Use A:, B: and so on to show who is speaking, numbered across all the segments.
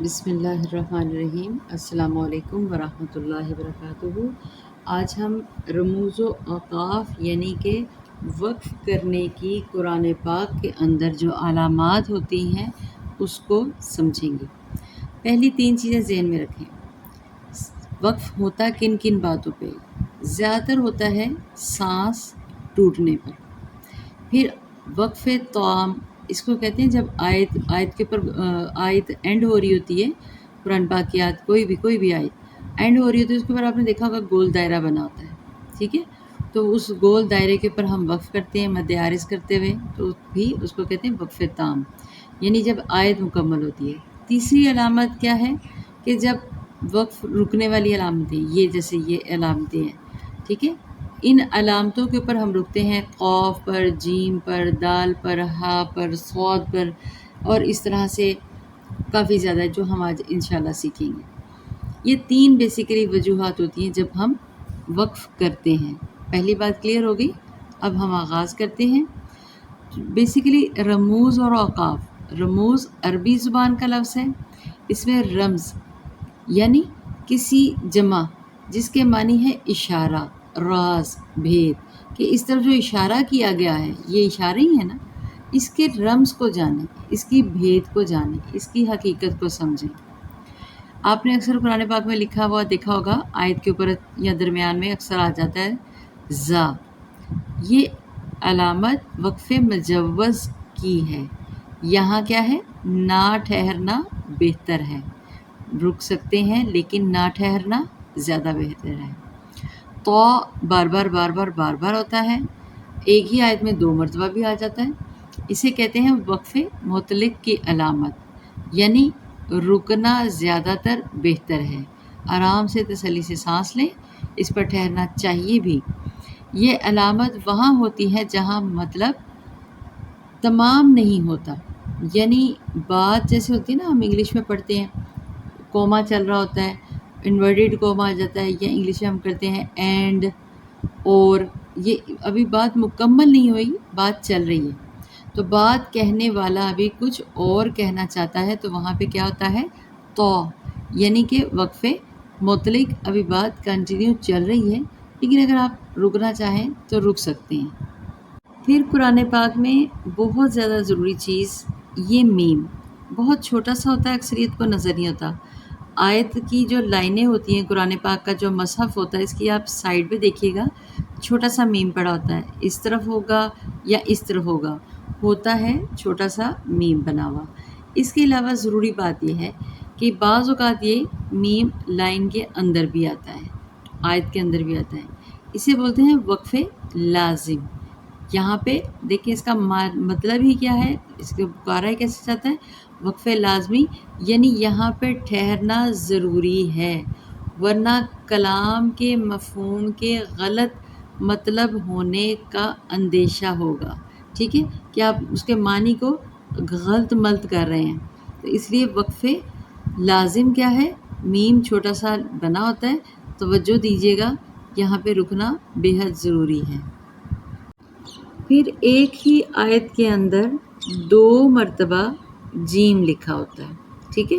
A: بسم اللہ الرحمن الرحیم۔ السلام علیکم ورحمۃ اللہ وبرکاتہ۔ آج ہم رموز و اوقاف یعنی کہ وقف کرنے کی قرآن پاک کے اندر جو علامات ہوتی ہیں اس کو سمجھیں گے۔ پہلی تین چیزیں ذہن میں رکھیں۔ وقف ہوتا کن کن باتوں پہ؟ زیادہ تر ہوتا ہے سانس ٹوٹنے پر۔ پھر وقف توام، اس کو کہتے ہیں جب آیت کے اوپر آیت اینڈ ہو رہی ہوتی ہے، قرآن پاک کی آیت کوئی بھی آیت اینڈ ہو رہی ہوتی ہے، اس کے اوپر آپ نے دیکھا ہوگا گول دائرہ بنا ہوتا ہے، ٹھیک ہے؟ تو اس گول دائرے کے اوپر ہم وقف کرتے ہیں مد عارض کرتے ہوئے، تو بھی اس کو کہتے ہیں وقف تام، یعنی جب آیت مکمل ہوتی ہے۔ تیسری علامت کیا ہے کہ جب وقف رکنے والی علامتیں، یہ جیسے یہ علامتیں ہیں، ٹھیک ہے؟ ان علامتوں کے اوپر ہم رکتے ہیں قاف پر، جیم پر، دال پر، ہا پر، صاد پر، اور اس طرح سے کافی زیادہ جو ہم آج انشاءاللہ سیکھیں گے۔ یہ تین بیسیکلی وجوہات ہوتی ہیں جب ہم وقف کرتے ہیں۔ پہلی بات کلیئر ہو گئی؟ اب ہم آغاز کرتے ہیں۔ بیسیکلی رموز اور اوقاف، رموز عربی زبان کا لفظ ہے، اس میں رمز یعنی کسی جمع جس کے معنی ہے اشارہ، راز، بھید، کہ اس طرف جو اشارہ کیا گیا ہے یہ اشارہ ہی ہے نا، اس کے رمز کو جانیں، اس کی بھید کو جانیں، اس کی حقیقت کو سمجھیں۔ آپ نے اکثر قرآن پاک میں لکھا ہوا دیکھا ہوگا، آیت کے اوپر یا درمیان میں اکثر آ جاتا ہے زا، یہ علامت وقف مجوز کی ہے۔ یہاں کیا ہے؟ نہ ٹھہرنا بہتر ہے، رک سکتے ہیں لیکن نہ ٹھہرنا زیادہ بہتر ہے۔ تو بار بار ہوتا ہے، ایک ہی آیت میں 2 مرتبہ بھی آ جاتا ہے، اسے کہتے ہیں وقف مطلق کی علامت، یعنی رکنا زیادہ تر بہتر ہے۔ آرام سے تسلی سے سانس لیں، اس پر ٹھہرنا چاہیے بھی۔ یہ علامت وہاں ہوتی ہے جہاں مطلب تمام نہیں ہوتا، یعنی بات جیسے ہوتی ہے نا، ہم انگلش میں پڑھتے ہیں کوما چل رہا ہوتا ہے، انورٹڈ کوما آ جاتا ہے، یا انگلش میں ہم کرتے ہیں اینڈ، اور یہ ابھی بات مکمل نہیں ہوئی، بات چل رہی ہے، تو بات کہنے والا ابھی کچھ اور کہنا چاہتا ہے، تو وہاں پہ کیا ہوتا ہے؟ تو، یعنی کہ وقف مطلق، ابھی بات کنٹینیو چل رہی ہے لیکن اگر آپ رکنا چاہیں تو رک سکتے ہیں۔ پھر قرآن پاک میں بہت زیادہ ضروری چیز یہ میم، بہت چھوٹا سا ہوتا ہے، اکثریت کو نظر نہیں ہوتا۔ آیت کی جو لائنیں ہوتی ہیں، قرآن پاک کا جو مصحف ہوتا ہے، اس کی آپ سائڈ پہ دیکھیے گا، چھوٹا سا میم پڑا ہوتا ہے، اس طرف ہوگا یا اس طرف ہوتا ہے چھوٹا سا میم بنا ہوا۔ اس کے علاوہ ضروری بات یہ ہے کہ بعض اوقات یہ میم لائن کے اندر بھی آتا ہے، آیت کے اندر بھی آتا ہے، اسے بولتے ہیں وقف لازم۔ یہاں پہ دیکھیں اس کا مطلب ہی کیا ہے، اس کے پکارا ہے کیسے چاہتا ہے؟ وقف لازمی، یعنی یہاں پہ ٹھہرنا ضروری ہے، ورنہ کلام کے مفہوم کے غلط مطلب ہونے کا اندیشہ ہوگا، ٹھیک ہے؟ کہ آپ اس کے معنی کو غلط ملت کر رہے ہیں، تو اس لیے وقف لازم کیا ہے؟ میم چھوٹا سا بنا ہوتا ہے، توجہ دیجیے گا، یہاں پہ رکنا بے حد ضروری ہے۔ پھر ایک ہی آیت کے اندر 2 مرتبہ جیم لکھا ہوتا ہے، ٹھیک ہے؟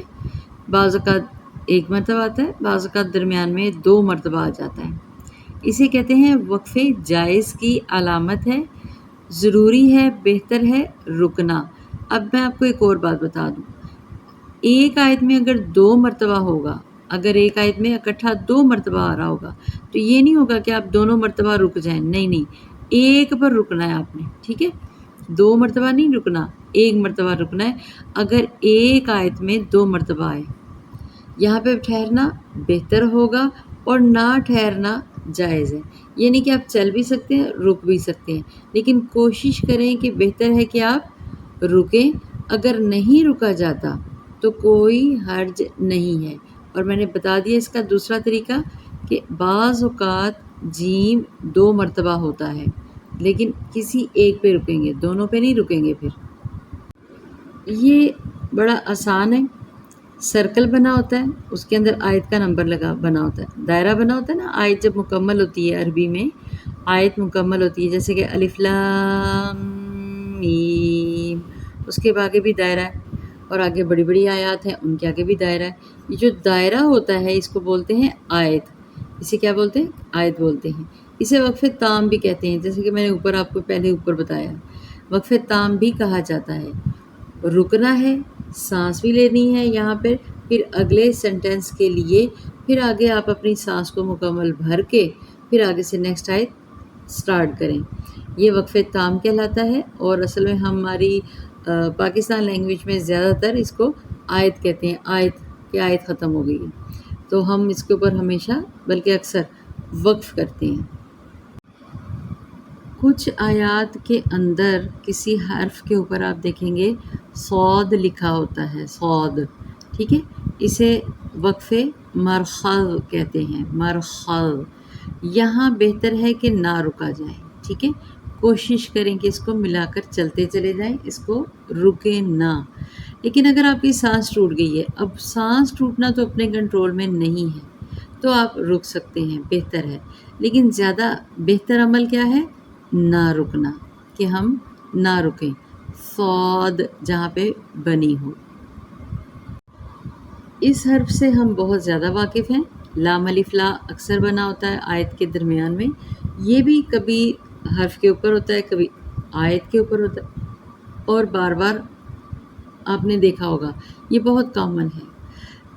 A: بعض اوقات 1 مرتبہ آتا ہے، بعض اوقات درمیان میں 2 مرتبہ آ جاتا ہے، اسے کہتے ہیں وقف جائز کی علامت ہے، ضروری ہے، بہتر ہے رکنا۔ اب میں آپ کو ایک اور بات بتا دوں، ایک آیت میں اگر 2 مرتبہ ہوگا، اگر ایک آیت میں اکٹھا 2 مرتبہ آ رہا ہوگا، تو یہ نہیں ہوگا کہ آپ دونوں مرتبہ رک جائیں، نہیں، ایک پر رکنا ہے آپ نے، ٹھیک ہے؟ 2 مرتبہ نہیں رکنا، 1 مرتبہ رکنا ہے۔ اگر ایک آیت میں 2 مرتبہ آئے، یہاں پہ ٹھہرنا بہتر ہوگا اور نہ ٹھہرنا جائز ہے، یعنی کہ آپ چل بھی سکتے ہیں، رک بھی سکتے ہیں، لیکن کوشش کریں کہ بہتر ہے کہ آپ رکیں۔ اگر نہیں رکا جاتا تو کوئی حرج نہیں ہے، اور میں نے بتا دیا اس کا دوسرا طریقہ کہ بعض اوقات جیم 2 مرتبہ ہوتا ہے، لیکن کسی ایک پہ رکیں گے، دونوں پہ نہیں رکیں گے۔ پھر یہ بڑا آسان ہے، سرکل بنا ہوتا ہے، اس کے اندر آیت کا نمبر بنا ہوتا ہے، دائرہ بنا ہوتا ہے نا، آیت جب مکمل ہوتی ہے، عربی میں آیت مکمل ہوتی ہے، جیسے کہ الف لام میم، اس کے باقی بھی دائرہ ہے، اور آگے بڑی بڑی آیات ہیں، ان کے آگے بھی دائرہ ہے۔ یہ جو دائرہ ہوتا ہے اس کو بولتے ہیں آیت، اسے کیا بولتے ہیں؟ آیت بولتے ہیں۔ اسے وقف تام بھی کہتے ہیں، جیسے کہ میں نے اوپر آپ کو پہلے اوپر بتایا، وقف تام بھی کہا جاتا ہے۔ رکنا ہے، سانس بھی لینی ہے یہاں پھر اگلے سینٹنس کے لیے پھر آگے آپ اپنی سانس کو مکمل بھر کے پھر آگے سے نیکسٹ آیت سٹارٹ کریں، یہ وقف تام کہلاتا ہے۔ اور اصل میں ہماری پاکستان لینگویج میں زیادہ تر اس کو آیت کہتے ہیں، آیت کہ آیت ختم ہو گئی ہے، تو ہم اس کے اوپر ہمیشہ بلکہ اکثر وقف کرتے ہیں۔ کچھ آیات کے اندر کسی حرف کے اوپر آپ دیکھیں گے صاد لکھا ہوتا ہے، صاد، ٹھیک ہے، اسے وقف مرخذ کہتے ہیں، مرخذ۔ یہاں بہتر ہے کہ نہ رکا جائے، ٹھیک ہے، کوشش کریں کہ اس کو ملا کر چلتے چلے جائیں، اس کو رکے نہ۔ لیکن اگر آپ کی سانس ٹوٹ گئی ہے، اب سانس ٹوٹنا تو اپنے کنٹرول میں نہیں ہے، تو آپ رک سکتے ہیں، بہتر ہے۔ لیکن زیادہ بہتر عمل کیا ہے؟ نہ رکنا، کہ ہم نہ رکیں، صاد جہاں پہ بنی ہو۔ اس حرف سے ہم بہت زیادہ واقف ہیں، لام الف لا اکثر بنا ہوتا ہے آیت کے درمیان میں، یہ بھی کبھی حرف کے اوپر ہوتا ہے، کبھی آیت کے اوپر ہوتا ہے، اور بار بار آپ نے دیکھا ہوگا، یہ بہت کامن ہے۔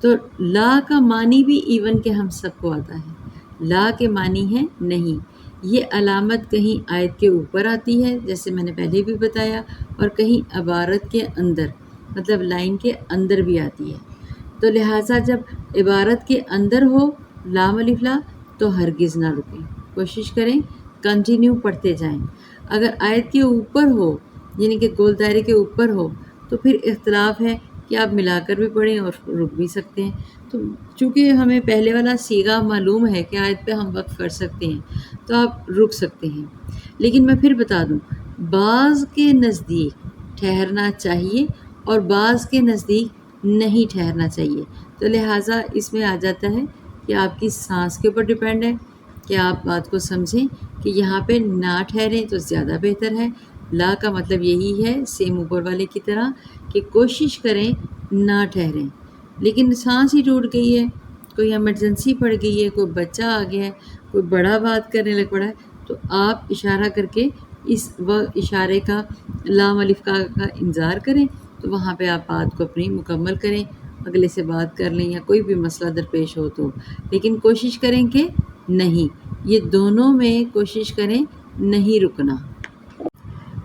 A: تو لا کا معنی بھی ایون کہ ہم سب کو آتا ہے، لا کے معنی ہے نہیں، یہ علامت کہیں آیت کے اوپر آتی ہے جیسے میں نے پہلے بھی بتایا، اور کہیں عبارت کے اندر مطلب لائن کے اندر بھی آتی ہے۔ تو لہٰذا جب عبارت کے اندر ہو لام الف لا تو ہرگز نہ رکیں، کوشش کریں کنٹینیو پڑھتے جائیں۔ اگر آیت کے اوپر ہو یعنی کہ گول دائرے کے اوپر ہو تو پھر اختلاف ہے کہ آپ ملا کر بھی پڑھیں اور رک بھی سکتے ہیں۔ تو چونکہ ہمیں پہلے والا صیغہ معلوم ہے کہ آیت پہ ہم وقف کر سکتے ہیں تو آپ رک سکتے ہیں۔ لیکن میں پھر بتا دوں، بعض کے نزدیک ٹھہرنا چاہیے اور بعض کے نزدیک نہیں ٹھہرنا چاہیے، تو لہٰذا اس میں آ جاتا ہے کہ آپ کی سانس کے اوپر ڈیپینڈ ہے کہ آپ بات کو سمجھیں کہ یہاں پہ نہ ٹھہریں تو زیادہ بہتر ہے۔ لا کا مطلب یہی ہے سیم اوپر والے کی طرح کہ کوشش کریں نہ ٹھہریں۔ لیکن سانس ہی ٹوٹ گئی ہے، کوئی ایمرجنسی پڑ گئی ہے، کوئی بچہ آ گیا ہے، کوئی بڑا بات کرنے لگ پڑا ہے، تو آپ اشارہ کر کے اس اشارے کا لام الف کا انتظار کریں، تو وہاں پہ آپ بات کو اپنی مکمل کریں، اگلے سے بات کر لیں یا کوئی بھی مسئلہ درپیش ہو تو، لیکن کوشش کریں کہ نہیں، یہ دونوں میں کوشش کریں نہیں رکنا۔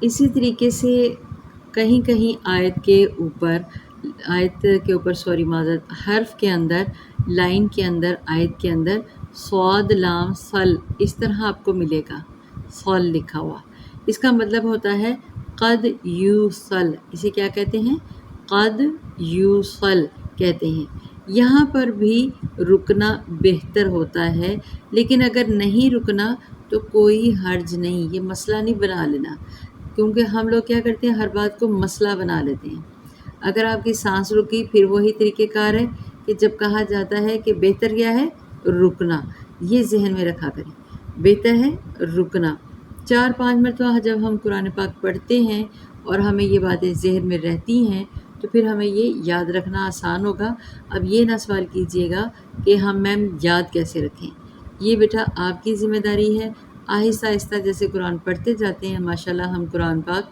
A: اسی طریقے سے کہیں کہیں آیت کے اوپر معذرت، حرف کے اندر، لائن کے اندر، آیت کے اندر صاد لام صل اس طرح آپ کو ملے گا، صل لکھا ہوا، اس کا مطلب ہوتا ہے قد یوصل، اسے کیا کہتے ہیں؟ قد یوصل کہتے ہیں۔ یہاں پر بھی رکنا بہتر ہوتا ہے، لیکن اگر نہیں رکنا تو کوئی حرج نہیں، یہ مسئلہ نہیں بنا لینا، کیونکہ ہم لوگ کیا کرتے ہیں، ہر بات کو مسئلہ بنا لیتے ہیں۔ اگر آپ کی سانس رکی پھر وہی طریقہ کار ہے کہ جب کہا جاتا ہے کہ بہتر کیا ہے؟ رکنا، یہ ذہن میں رکھا کریں، بہتر ہے رکنا۔ 4-5 مرتبہ جب ہم قرآن پاک پڑھتے ہیں اور ہمیں یہ باتیں ذہن میں رہتی ہیں تو پھر ہمیں یہ یاد رکھنا آسان ہوگا۔ اب یہ نہ سوال کیجئے گا کہ ہم میم یاد کیسے رکھیں، یہ بیٹا آپ کی ذمہ داری ہے۔ آہستہ آہستہ جیسے قرآن پڑھتے جاتے ہیں، ماشاءاللہ ہم قرآن پاک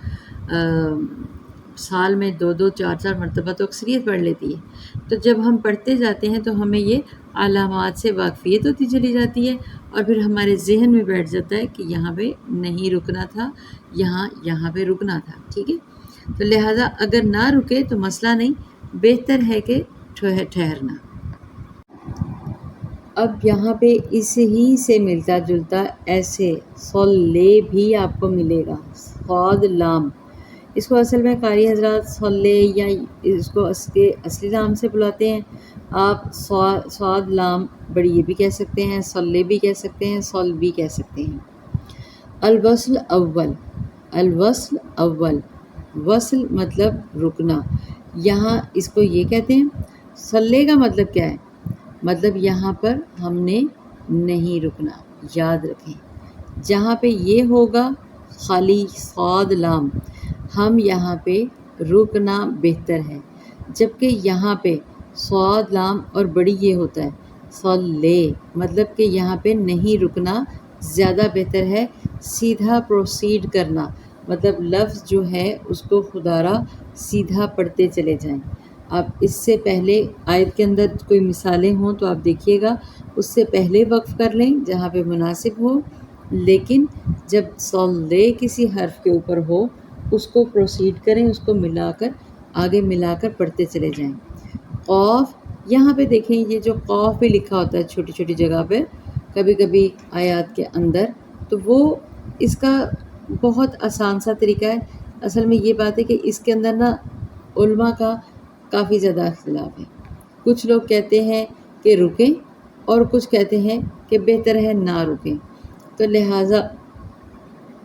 A: سال میں 2-2 4-4 مرتبہ تو اکثریت پڑھ لیتی ہے، تو جب ہم پڑھتے جاتے ہیں تو ہمیں یہ علامات سے واقفیت ہوتی چلی جاتی ہے، اور پھر ہمارے ذہن میں بیٹھ جاتا ہے کہ یہاں پہ نہیں رکنا تھا، یہاں پہ رکنا تھا، ٹھیک ہے۔ تو لہٰذا اگر نہ رکے تو مسئلہ نہیں، بہتر ہے کہ ٹھہرنا۔ اب یہاں پہ اس ہی سے ملتا جلتا ایسے صلے بھی آپ کو ملے گا، صاد لام، اس کو اصل میں قاری حضرات صلے یا اس کو اس کے اصلی نام سے بلاتے ہیں، آپ صاد لام بڑی یہ بھی کہہ سکتے ہیں، صلے بھی کہہ سکتے ہیں، صل بھی کہہ سکتے ہیں۔ الوصل اول، الوصل اول، وصل مطلب رکنا، یہاں اس کو یہ کہتے ہیں۔ صلے کا مطلب کیا ہے؟ مطلب یہاں پر ہم نے نہیں رکنا، یاد رکھیں، جہاں پہ یہ ہوگا خالی صاد لام، ہم یہاں پہ رکنا بہتر ہے۔ جبکہ یہاں پہ صاد لام اور بڑی یہ ہوتا ہے صلے، مطلب کہ یہاں پہ نہیں رکنا، زیادہ بہتر ہے سیدھا پروسیڈ کرنا، مطلب لفظ جو ہے اس کو خدارہ سیدھا پڑھتے چلے جائیں۔ آپ اس سے پہلے آیت کے اندر کوئی مثالیں ہوں تو آپ دیکھیے گا، اس سے پہلے وقف کر لیں جہاں پہ مناسب ہو، لیکن جب صلے کسی حرف کے اوپر ہو اس کو پروسیڈ کریں، اس کو ملا کر آگے ملا کر پڑھتے چلے جائیں۔ قاف، یہاں پہ دیکھیں یہ جو قاف پہ لکھا ہوتا ہے چھوٹی چھوٹی جگہ پہ کبھی کبھی آیات کے اندر، تو وہ اس کا بہت آسان سا طریقہ ہے۔ اصل میں یہ بات ہے کہ اس کے اندر نا علماء کا کافی زیادہ اختلاف ہے۔ کچھ لوگ کہتے ہیں کہ رکیں اور کچھ کہتے ہیں کہ بہتر ہے نہ رکیں، تو لہٰذا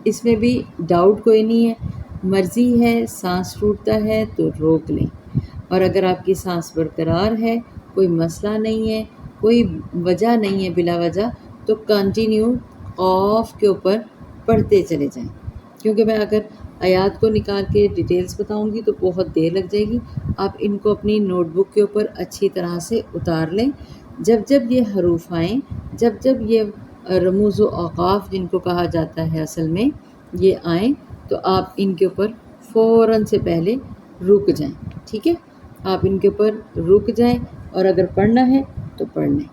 A: اس میں بھی ڈاؤٹ کوئی نہیں ہے، مرضی ہے سانس ٹوٹتا ہے تو روک لیں، اور اگر آپ کی سانس برقرار ہے، کوئی مسئلہ نہیں ہے، کوئی وجہ نہیں ہے بلا وجہ، تو کنٹینیو قاف کے اوپر پڑھتے چلے جائیں، کیونکہ میں اگر آیات کو نکال کے ڈیٹیلز بتاؤں گی تو بہت دیر لگ جائے گی۔ آپ ان کو اپنی نوٹ بک کے اوپر اچھی طرح سے اتار لیں، جب جب یہ حروف آئیں، جب جب یہ رموز و اوقاف جن کو کہا جاتا ہے اصل میں یہ آئیں، تو آپ ان کے اوپر فوراً سے پہلے رک جائیں، ٹھیک ہے؟ آپ ان کے اوپر رک جائیں اور اگر پڑھنا ہے تو پڑھ لیں۔